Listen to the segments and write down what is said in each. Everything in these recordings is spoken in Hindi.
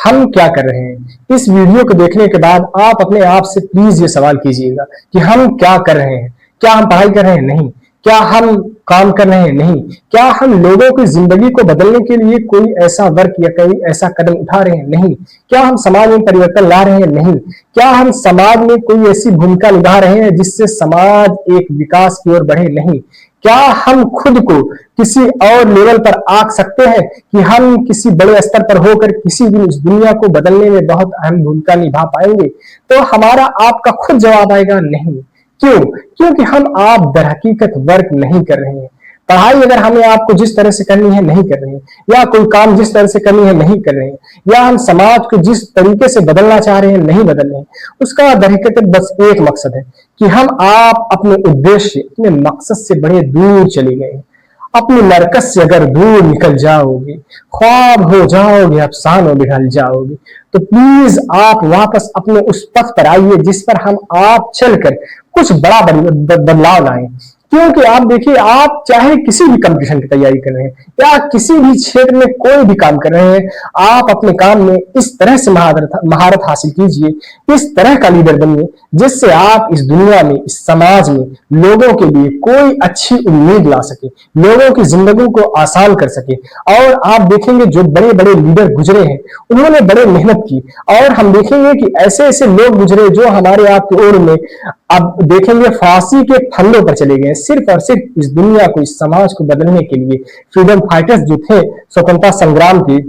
हम क्या कर रहे हैं। इस वीडियो को देखने के बाद आप अपने आप से प्लीज ये सवाल कीजिएगा कि हम क्या कर रहे हैं। क्या हम पढ़ाई कर रहे हैं? नहीं। क्या हम काम कर रहे हैं? नहीं। क्या हम लोगों की जिंदगी को बदलने के लिए कोई ऐसा वर्क या कोई ऐसा कदम उठा रहे हैं? नहीं। क्या हम समाज में परिवर्तन ला रहे हैं? नहीं। क्या हम समाज में कोई ऐसी भूमिका निभा रहे हैं जिससे समाज एक विकास की ओर बढ़े? नहीं। क्या हम खुद को किसी और लेवल पर आंक सकते हैं कि हम किसी बड़े स्तर पर होकर किसी दिन इस दुनिया को बदलने में बहुत अहम भूमिका निभा पाएंगे? तो हमारा आपका खुद जवाब आएगा नहीं। क्यों? क्योंकि हम आप दरहकीकत वर्क नहीं कर रहे हैं। पढ़ाई अगर हमें आपको जिस तरह से करनी है नहीं कर रहे हैं, या कोई काम जिस तरह से करनी है नहीं कर रहे हैं, या हम समाज को जिस तरीके से बदलना चाह रहे हैं नहीं बदल रहे हैं, उसका दरहकीकत बस एक मकसद है कि हम आप अपने उद्देश्य अपने मकसद से बड़े दूर चले गए। अपने मरकज से अगर दूर निकल जाओगे, ख्वाब हो जाओगे, अफसानों में ढल जाओगे, तो प्लीज आप वापस अपने उस पथ पर आइए जिस पर हम आप चलकर कुछ बड़ा बदलाव लाएं। क्योंकि आप देखिए, आप चाहे किसी भी कंपटीशन की तैयारी कर रहे हैं या किसी भी क्षेत्र में कोई भी काम कर रहे हैं, आप अपने काम में इस तरह से महारत हासिल कीजिए, इस तरह का लीडर बनिए जिससे आप इस दुनिया में, इस समाज में लोगों के लिए कोई अच्छी उम्मीद ला सके, लोगों की जिंदगी को आसान कर सके। और आप देखेंगे जो बड़े बड़े लीडर गुजरे हैं उन्होंने बड़े मेहनत की, और हम देखेंगे कि ऐसे ऐसे लोग गुजरे जो हमारे आपकी ओर में अब देखेंगे फांसी के फंदों पर चले गए, सिर्फ और सिर्फ इस दुनिया को, इस समाज को बदलने के लिए। फ्रीडम फाइटर्स जो थे स्वतंत्रता संग्राम के,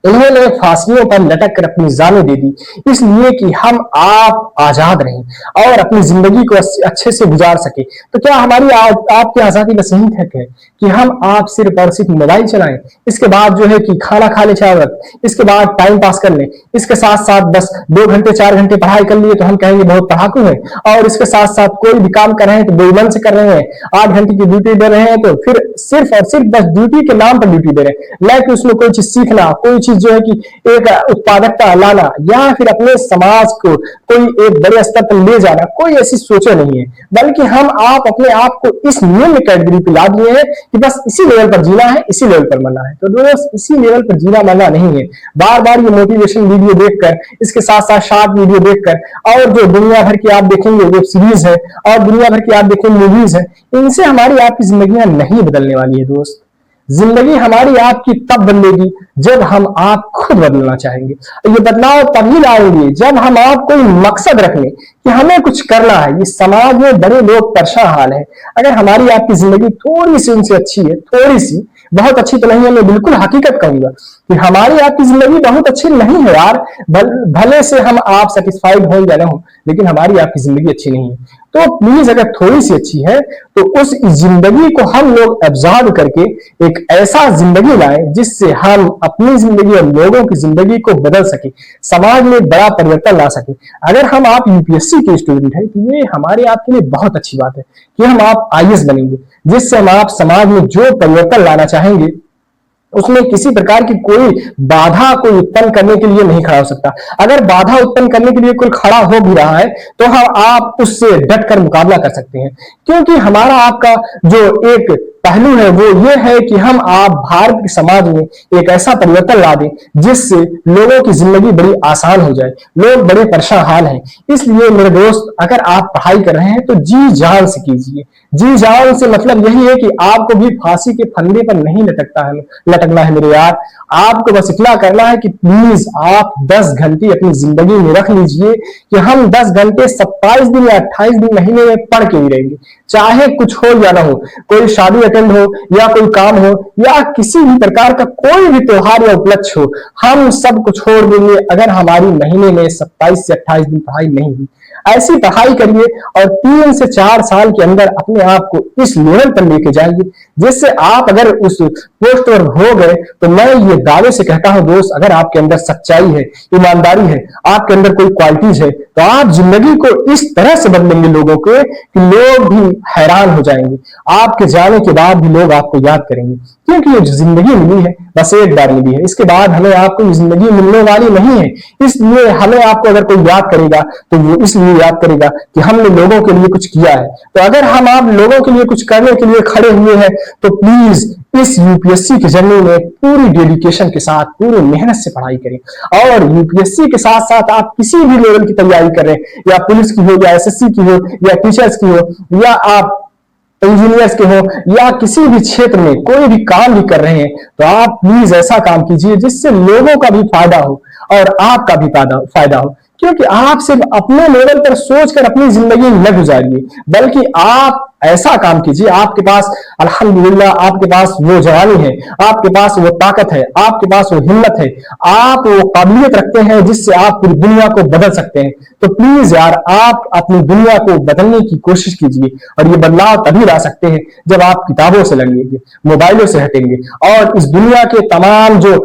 उन्होंने फांसियों पर लटक कर अपनी जानें दे दी इसलिए कि हम आप आजाद रहें और अपनी जिंदगी को अच्छे से गुजार सके। तो क्या हमारी आपकी आजादी बस यही तक है कि हम आप सिर्फ और सिर्फ मोबाइल चलाएं, इसके बाद जो है कि खाना खा ले 4 वक्त, इसके बाद टाइम पास कर लें, इसके साथ साथ बस 2 घंटे 4 घंटे पढ़ाई कर लिए तो हम कहेंगे बहुत पढ़ाकू है, और इसके साथ साथ कोई भी काम कर रहे हैं तो बेईमान से कर रहे हैं, 8 घंटे की ड्यूटी दे रहे हैं तो फिर सिर्फ और सिर्फ बस ड्यूटी के नाम पर ड्यूटी दे रहे हैं, ना कि उसमें कोई चीज सीखना, कोई जो है कि एक उत्पादकता लाना या फिर अपने समाज को कोई एक बड़े स्तर पर ले जाना, कोई ऐसी सोचे नहीं है। बल्कि हम आप अपने आप को इस निम्न कैटेगरी पे ला दिए हैं कि बस इसी लेवल पर जीना है, इसी लेवल पर मरना है। तो दोस्त, इसी लेवल पर जीना मरना नहीं है। बार बार ये मोटिवेशन वीडियो देखकर, इसके साथ साथ शॉर्ट वीडियो देखकर, और जो दुनिया भर की आप देखेंगे वेब सीरीज है और दुनिया भर की आप देखेंगे मूवीज है, इनसे हमारी आपकी जिंदगियां नहीं बदलने वाली है दोस्त। जिंदगी हमारी आपकी तब बदलेगी जब हम आप खुद बदलना चाहेंगे। ये बदलाव तभी लाएंगे जब हम आप कोई मकसद रख लें कि हमें कुछ करना है। ये समाज में बड़े लोग परेशान हाल है। अगर हमारी आपकी जिंदगी थोड़ी सी उनसे अच्छी है, थोड़ी सी, बहुत अच्छी तो नहीं है, मैं बिल्कुल हकीकत कहूंगा कि हमारी आपकी जिंदगी बहुत अच्छी नहीं है यार। भले से हम आप सेटिस्फाइड हो या ना हो, लेकिन हमारी आपकी जिंदगी अच्छी नहीं है। तो प्लीज अगर थोड़ी सी अच्छी है तो उस जिंदगी को हम लोग एब्जॉर्ब करके एक ऐसा जिंदगी लाएं जिससे हम अपनी जिंदगी और लोगों की जिंदगी को बदल सके, समाज में बड़ा परिवर्तन ला सके। अगर हम आप यूपीएससी के स्टूडेंट हैं तो ये हमारे आपके लिए बहुत अच्छी बात है कि हम आप आईएएस बनेंगे, जिससे हम आप समाज में जो परिवर्तन लाना चाहेंगे उसमें किसी प्रकार की कोई बाधा को उत्पन्न करने के लिए नहीं खड़ा हो सकता। अगर बाधा उत्पन्न करने के लिए कोई खड़ा हो भी रहा है तो हम आप उससे डट कर मुकाबला कर सकते हैं, क्योंकि हमारा आपका जो एक पहलू है वो ये है कि हम आप भारत के समाज में एक ऐसा परिवर्तन ला दें जिससे लोगों की जिंदगी बड़ी आसान हो जाए। लोग बड़े परेशान हाल हैं। इसलिए मेरे दोस्त, अगर आप पढ़ाई कर रहे हैं तो जी जान से कीजिए। जी जान से मतलब यही है कि आपको भी फांसी के फंदे पर नहीं लटकना है मेरे यार। आपको बस इतना करना है कि प्लीज आप 10 घंटे अपनी जिंदगी में रख लीजिए कि हम 10 घंटे 27 दिन या 28 दिन महीने में पढ़ के ही रहेंगे, चाहे कुछ हो या ना हो, कोई शादी अटेंड हो या कोई काम हो या किसी भी प्रकार का कोई भी त्योहार या उपलक्ष्य हो, हम सब कुछ छोड़ देंगे अगर हमारी महीने में 27 से 28 दिन पढ़ाई नहीं हुई। ऐसी पढ़ाई करिए और 3 से 4 साल के अंदर अपने आप को इस लेवल पर लेके जाइए जिससे आप अगर उस पोस्ट पर हो गए तो मैं ये दावे से कहता हूं दोस्त, अगर आपके अंदर सच्चाई है, ईमानदारी है, आपके अंदर कोई क्वालिटीज है, तो आप जिंदगी को इस तरह से बदलेंगे लोगों के कि लोग भी हैरान हो जाएंगे। आपके जाने के बाद भी लोग आपको याद करेंगे। क्योंकि ये जो जिंदगी मिली है बस एक बार मिली है, इसके बाद हमें आपको ये जिंदगी मिलने वाली नहीं है। इसलिए हमें आपको अगर कोई याद करेगा तो वो इसलिए याद करेगा कि हमने लोगों के लिए कुछ किया है। तो अगर हम आप लोगों के लिए कुछ करने के लिए खड़े हुए हैं तो प्लीज इस यूपीएससी की जर्नी में पूरी डेडिकेशन के साथ पूरी मेहनत से पढ़ाई करें। और यूपीएससी के साथ साथ आप किसी भी लेवल की तैयारी कर रहे हैं, या पुलिस की हो, या एसएससी की हो, या टीचर्स की हो, या आप इंजीनियर्स के हो, या किसी भी क्षेत्र में कोई भी काम भी कर रहे हैं, तो आप प्लीज ऐसा काम कीजिए जिससे लोगों का भी फायदा हो और आपका भी फायदा हो। क्योंकि आप सिर्फ अपने लेवल पर सोचकर अपनी जिंदगी न गुजारिए, बल्कि आप ऐसा काम कीजिए, आपके पास अल्हम्दुलिल्लाह आपके पास वो जवानी है, आपके पास वो ताकत है, आपके पास वो हिम्मत है, आप वो काबिलियत रखते हैं जिससे आप पूरी दुनिया को बदल सकते हैं। तो प्लीज यार आप अपनी दुनिया को बदलने की कोशिश कीजिए, और ये बदलाव तभी ला सकते हैं जब आप किताबों से लगेंगे, मोबाइलों से हटेंगे, और इस दुनिया के तमाम जो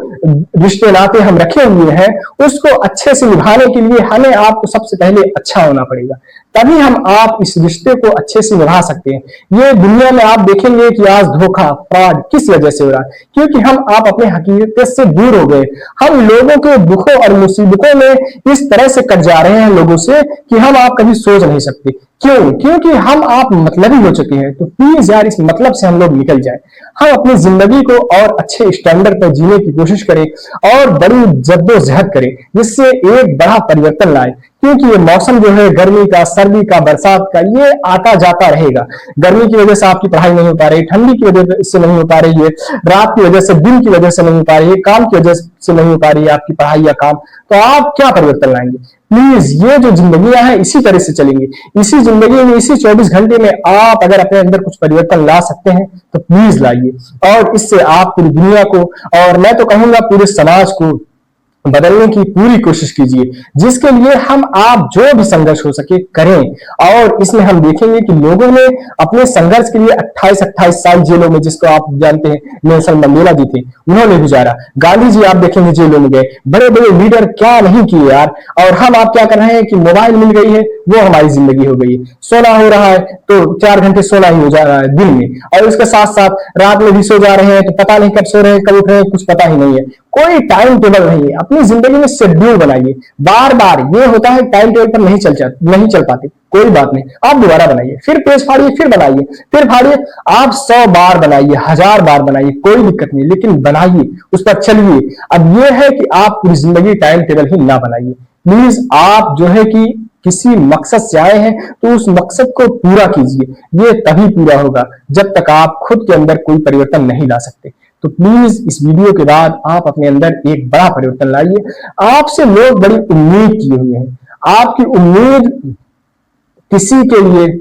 रिश्ते नाते हम रखे हुए हैं उसको अच्छे से निभाने के लिए हमें आपको सबसे पहले अच्छा होना पड़ेगा, तभी हम आप इस रिश्ते को अच्छे से निभा सकते हैं। ये दुनिया में आप देखेंगे कि आज धोखा फ्रॉड किस वजह से हो रहा है, क्योंकि हम आप अपने हकीकत से दूर हो गए। हम लोगों के दुखों और मुसीबतों में इस तरह से कट जा रहे हैं लोगों से कि हम आप कभी सोच नहीं सकते। क्यों? क्योंकि हम आप मतलबी हो चुके हैं। तो प्लीज यार इस मतलब से हम लोग निकल जाए, हम अपनी जिंदगी को और अच्छे स्टैंडर्ड पर जीने की कोशिश करें और बड़ी जद्दोजहद करें जिससे एक बड़ा परिवर्तन लाए। क्योंकि ये मौसम जो है गर्मी का, सर्दी का, बरसात का, ये आता जाता रहेगा। गर्मी की वजह से आपकी पढ़ाई नहीं हो पा रही, ठंडी की वजह से नहीं हो पा रही है, रात की वजह से, दिन की वजह से नहीं हो पा रही है, काम की वजह से नहीं हो पा रही है आपकी पढ़ाई या काम, तो आप क्या परिवर्तन लाएंगे? प्लीज ये जो जिंदगियां हैं इसी तरह से चलेंगी, इसी जिंदगी में, इसी 24 घंटे में आप अगर अपने अंदर कुछ परिवर्तन ला सकते हैं तो प्लीज लाइए, और इससे आप पूरी दुनिया को, और मैं तो कहूंगा पूरे समाज को बदलने की पूरी कोशिश कीजिए, जिसके लिए हम आप जो भी संघर्ष हो सके करें। और इसमें हम देखेंगे कि लोगों ने अपने संघर्ष के लिए 28-28 साल जेलों में, जिसको आप जानते हैं नेल्सन मंडेला जी थे, उन्होंने गुजारा। गांधी जी आप देखेंगे जेलों में गए, बड़े बड़े लीडर क्या नहीं किए यार। और हम आप क्या कर रहे हैं कि मोबाइल मिल गई है वो हमारी जिंदगी हो गई है, सोना हो रहा है तो 4 घंटे सोना ही हो जा रहा है दिन में, और उसके साथ साथ रात में भी सो जा रहे हैं तो पता नहीं कब सो रहे हैं कब उठ रहे हैं, कुछ पता ही नहीं है, कोई टाइम टेबल नहीं है। अपनी जिंदगी में शेड्यूल बनाइए। बार बार ये होता है टाइम टेबल पर नहीं चल पाते, कोई बात नहीं, आप दोबारा बनाइए, फिर पेज फाड़िए, फिर बनाइए, फिर फाड़िए, आप 100 बार बनाइए, 1000 बार बनाइए, कोई दिक्कत नहीं, लेकिन बनाइए, उस पर चलिए। अब ये है कि आप पूरी जिंदगी टाइम टेबल ही ना बनाइए। प्लीज आप जो है कि किसी मकसद से आए हैं तो उस मकसद को पूरा कीजिए। ये तभी पूरा होगा जब तक आप खुद के अंदर कोई परिवर्तन नहीं ला सकते। तो प्लीज इस वीडियो के बाद आप अपने अंदर एक बड़ा परिवर्तन लाइए। आपसे लोग बड़ी उम्मीद किए हुए हैं, आपकी उम्मीद किसी के लिए,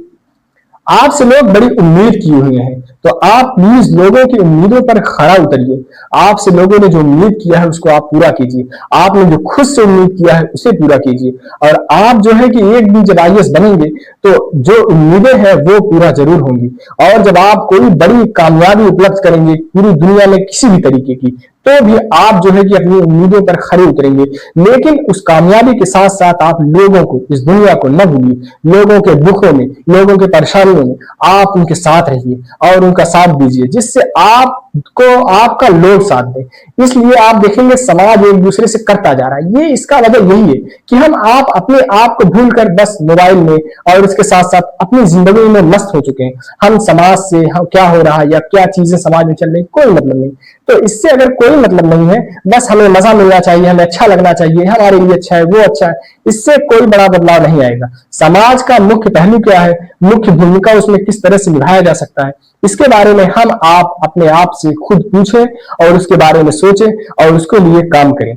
आपसे लोग बड़ी उम्मीद किए हुए हैं, तो आप प्लीज लोगों की उम्मीदों पर खरा उतरिए। आपसे लोगों ने जो उम्मीद किया है उसको आप पूरा कीजिए, आपने जो खुद से उम्मीद किया है उसे पूरा कीजिए। और आप जो है कि एक दिन जब आईएएस बनेंगे तो जो उम्मीदें हैं वो पूरा जरूर होंगी। और जब आप कोई बड़ी कामयाबी उपलब्ध करेंगे पूरी दुनिया में किसी भी तरीके की, तो भी आप जो है कि अपनी उम्मीदों पर खरे उतरेंगे। लेकिन उस कामयाबी के साथ साथ आप लोगों को, इस दुनिया को न भूलिए, लोगों के दुखों में, लोगों के परेशानियों में आप उनके साथ रहिए और उनका साथ दीजिए, जिससे आपको आपका लोग साथ दे। इसलिए आप देखेंगे समाज एक दूसरे से करता जा रहा है। ये इसका वजह यही है कि हम आप अपने आप को भूलकर बस मोबाइल में और इसके साथ साथ अपनी जिंदगी में मस्त हो चुके हैं। हम समाज से हम क्या हो रहा है या क्या चीजें समाज में चल रही कोई मतलब नहीं। तो इससे अगर कोई मतलब नहीं है, बस हमें मजा मिलना चाहिए, हमें अच्छा लगना चाहिए, हमारे लिए अच्छा है, वो अच्छा है, इससे कोई बड़ा बदलाव नहीं आएगा। समाज का मुख्य पहलू क्या है, मुख्य भूमिका उसमें किस तरह से निभाया जा सकता है, इसके बारे में हम आप अपने आप से खुद पूछें और उसके बारे में सोचें और उसके लिए काम करें।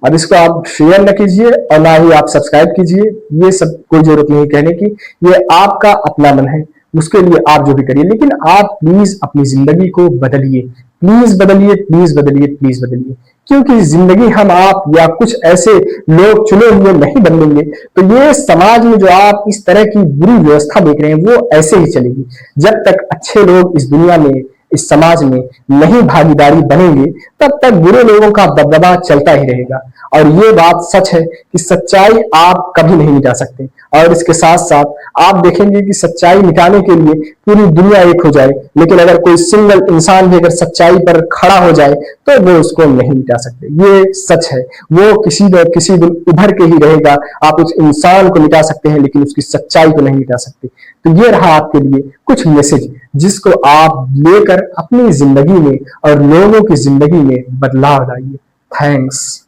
अब इसको आप शेयर न कीजिए और ना ही आप सब्सक्राइब कीजिए, ये सब कोई जरूरत नहीं कहने की, ये आपका अपना मन है, उसके लिए आप जो भी करिए। लेकिन आप प्लीज अपनी जिंदगी को बदलिए, प्लीज बदलिए, प्लीज बदलिए, प्लीज बदलिए। क्योंकि जिंदगी हम आप या कुछ ऐसे लोग चुने हुए नहीं बदलेंगे तो ये समाज में जो आप इस तरह की बुरी व्यवस्था देख रहे हैं वो ऐसे ही चलेगी। जब तक अच्छे लोग इस दुनिया में, इस समाज में नहीं भागीदारी बनेंगे तब तक बुरे लोगों का दबदबा चलता ही रहेगा। और ये बात सच है कि सच्चाई आप कभी नहीं मिटा सकते। और इसके साथ साथ आप देखेंगे कि सच्चाई मिटाने के लिए पूरी दुनिया एक हो जाए, लेकिन अगर कोई सिंगल इंसान भी अगर सच्चाई पर खड़ा हो जाए तो वो उसको नहीं मिटा सकते। ये सच है, वो किसी न किसी दिन उभर के ही रहेगा। आप उस इंसान को मिटा सकते हैं लेकिन उसकी सच्चाई को नहीं मिटा सकते। तो ये रहा आपके लिए कुछ मैसेज जिसको आप लेकर अपनी जिंदगी में और लोगों की जिंदगी में बदलाव लाइए। थैंक्स।